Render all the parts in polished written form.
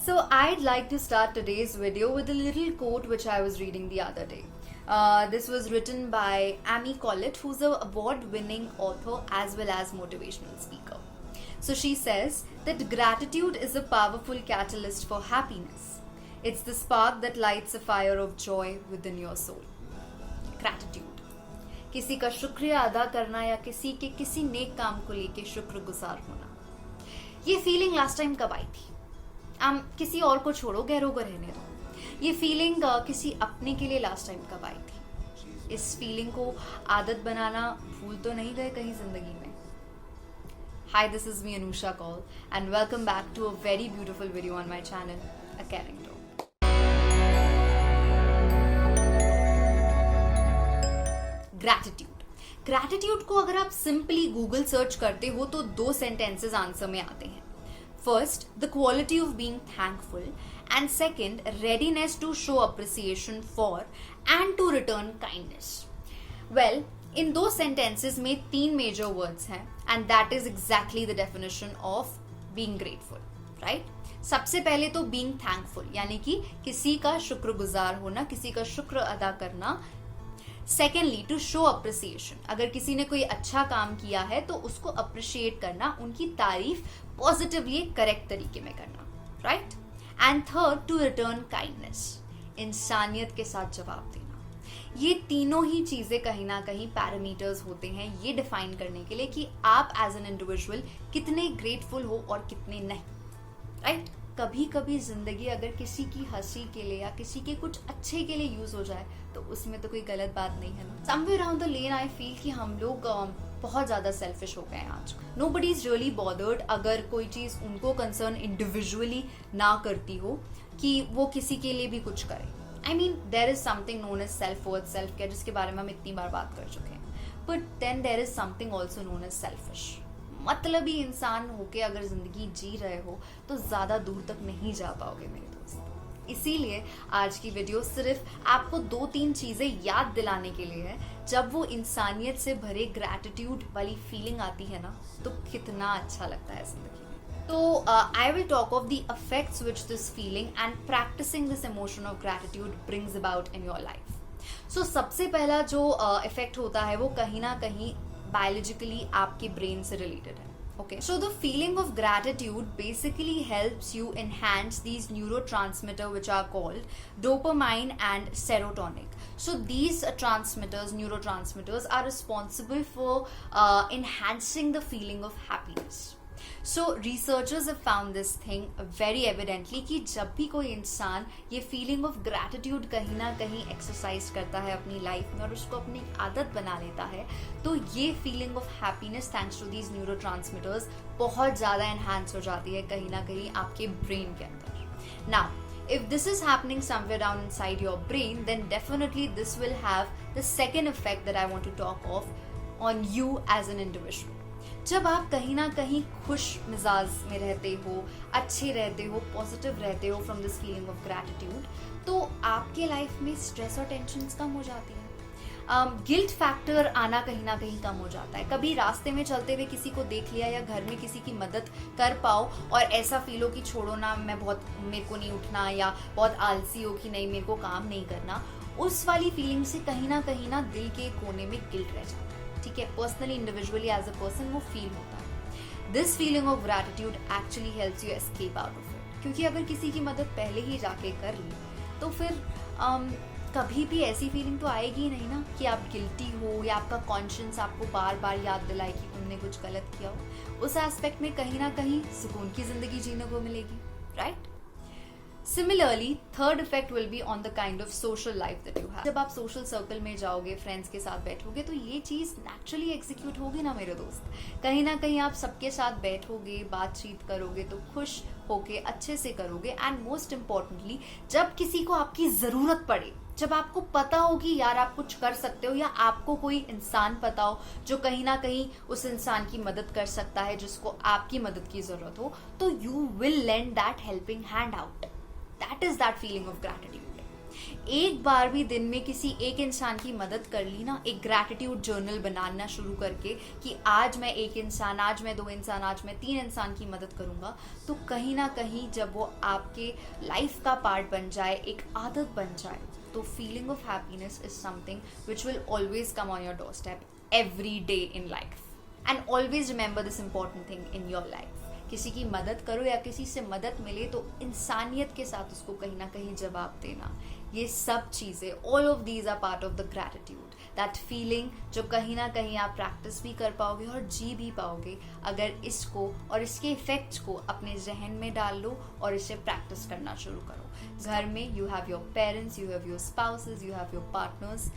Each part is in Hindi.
So I'd like to start today's video with a little quote which I was reading the other day. This was written by Amy Collett, who's an award-winning author as well as motivational speaker. So she says that gratitude is a powerful catalyst for happiness. It's the spark that lights a fire of joy within your soul. Gratitude. किसी का शुक्रिया अदा करना या किसी के किसी नेक काम को लेके शुक्रगुजार होना. ये फीलिंग लास्ट टाइम कब आई थी? किसी और को छोड़ो, गैरों को रहने दो. ये फीलिंग किसी अपने के लिए लास्ट टाइम कब आई थी? इस फीलिंग को आदत बनाना भूल तो नहीं गए कहीं जिंदगी में? Hi, this is me Anusha Kaul and welcome back to a very beautiful video on my channel, A Caring Talk. Gratitude को अगर आप सिंपली गूगल सर्च करते हो तो 2 सेंटेंसेस आंसर में आते हैं. First, the quality of being thankful, and second, readiness to show appreciation for and to return kindness. Well, in 2 sentences में 3 मेजर वर्ड्स हैं and that is exactly the definition of being grateful, right? सबसे पहले तो बीइंग थैंकफुल यानी कि किसी का शुक्रगुजार होना, किसी का शुक्र अदा करना. सेकेंडली, टू शो अप्रिसिएशन, अगर किसी ने कोई अच्छा काम किया है तो उसको अप्रिशिएट करना, उनकी तारीफ पॉजिटिवली करेक्ट तरीके में करना, right? And third, to return kindness, इंसानियत के साथ जवाब देना. ये तीनों ही चीजें कहीं ना कहीं पैरामीटर्स होते हैं ये डिफाइन करने के लिए कि आप एज एन इंडिविजुअल कितने ग्रेटफुल हो और कितने नहीं, राइट? कभी कभी जिंदगी अगर किसी की हंसी के लिए या किसी के कुछ अच्छे के लिए यूज हो जाए तो उसमें तो कोई गलत बात नहीं है ना. Somewhere around the lane I feel कि हम लोग बहुत ज्यादा सेल्फिश हो गए हैं आज. नोबडी इज रियली बॉदर्ड अगर कोई चीज उनको कंसर्न इंडिविजुअली ना करती हो कि वो किसी के लिए भी कुछ करे. I mean, there is something known as self worth, self care, जिसके बारे में हम इतनी बार बात कर चुके हैं. But then there is something also known as selfish. मतलबी इंसान होके अगर जिंदगी जी रहे हो तो ज्यादा दूर तक नहीं जा पाओगे मेरे दोस्त. इसीलिए आज की वीडियो सिर्फ आपको 2-3 चीजें याद दिलाने के लिए है. जब वो इंसानियत से भरे ग्रैटिट्यूड वाली फीलिंग आती है ना तो कितना अच्छा लगता है जिंदगी में. तो I will talk of the effects which this feeling and practising this emotion of gratitude brings about in your life. So सबसे पहला जो इफेक्ट होता है वो कहीं ना कहीं बायोलॉजिकली आपके ब्रेन से रिलेटेड है. Okay, so the feeling of gratitude basically helps you enhance these neurotransmitters which are called dopamine and serotonin. So these neurotransmitters are responsible for enhancing the feeling of happiness. So researchers have found this thing very evidently कि जब भी कोई इंसान ये feeling of gratitude कहीं ना कहीं exercise करता है अपनी life में और उसको अपनी आदत बना लेता है तो ये feeling of happiness thanks to these neurotransmitters बहुत ज़्यादा enhance हो जाती है कहीं ना कहीं आपके brain के अंदर. Now, if this is happening somewhere down inside your brain, then definitely this will have the second effect that I want to talk of on you as an individual. जब आप कहीं ना कहीं खुश मिजाज में रहते हो, अच्छे रहते हो, पॉजिटिव रहते हो from this feeling of gratitude, तो आपके लाइफ में स्ट्रेस और टेंशन्स कम हो जाती है. गिल्ट फैक्टर आना कहीं ना कहीं कम हो जाता है. कभी रास्ते में चलते हुए किसी को देख लिया या घर में किसी की मदद कर पाओ और ऐसा फील हो कि छोड़ो ना, मेरे को नहीं उठना या बहुत आलसी हो कि नहीं मेरे को काम नहीं करना, उस वाली फीलिंग से कहीं ना दिल के कोने में गिल्ट रह जाता है. ठीक है, personally individually as a person वो फील होता है. This feeling of gratitude actually helps you escape out of it, क्योंकि अगर किसी की मदद पहले ही जाके कर ली तो फिर कभी भी ऐसी फीलिंग तो आएगी ही नहीं ना कि आप गिल्टी हो या आपका कॉन्शियंस आपको बार बार याद दिलाए कि तुमने कुछ गलत किया हो. उस एस्पेक्ट में कहीं ना कहीं सुकून की जिंदगी जीने को मिलेगी, right? Similarly, third effect will be on the kind of social life that you have. जब आप सोशल सर्कल में जाओगे, फ्रेंड्स के साथ बैठोगे तो ये चीज नेचुरली एग्जीक्यूट होगी ना मेरे दोस्त. कहीं ना कहीं आप सबके साथ बैठोगे, बातचीत करोगे तो खुश होके अच्छे से करोगे. एंड मोस्ट इम्पोर्टेंटली, जब किसी को आपकी जरूरत पड़े, जब आपको पता हो कि यार आप कुछ कर सकते हो या आपको कोई इंसान पता हो जो कहीं ना कहीं उस इंसान की मदद कर सकता है जिसको आपकी मदद की जरूरत हो, तो you will lend that helping hand out. That is that feeling of gratitude. एक बार भी दिन में किसी एक इंसान की मदद कर ली ना, एक ग्रैटिट्यूड जर्नल बनाना शुरू करके कि आज मैं एक इंसान, आज मैं 2 इंसान, आज मैं 3 इंसान की मदद करूँगा, तो कहीं ना कहीं जब वो आपके लाइफ का पार्ट बन जाए, एक आदत बन जाए, तो feeling of happiness is something which will always come on your door step every day in life. And always remember this important thing in your life. किसी की मदद करो या किसी से मदद मिले तो इंसानियत के साथ उसको कहीं ना कहीं जवाब देना. ये सब चीज़ें, all of these are part of the gratitude, that feeling जो कहीं ना कहीं आप प्रैक्टिस भी कर पाओगे और जी भी पाओगे अगर इसको और इसके इफेक्ट्स को अपने जहन में डाल लो और इसे प्रैक्टिस करना शुरू करो. घर में you have your parents, you have your spouses, you have your partners.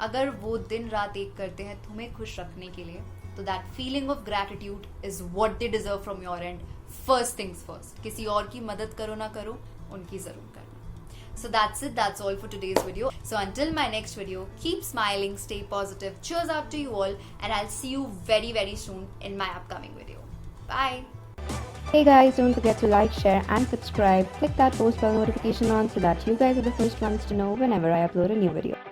अगर वो दिन रात एक करते हैं तुम्हें खुश रखने के लिए, तो that feeling of gratitude is what they deserve from your and. First things first, किसी और की मदद करो ना करो, उनकी जरूर करना. So that's it, that's all for today's video. So until my next video, keep smiling, stay positive, cheers out to you all, and I'll see you very very soon in my upcoming video. Bye. Hey guys, don't forget to like, share and subscribe. Click that post bell notification on so that you guys are the first ones to know whenever I upload a new video.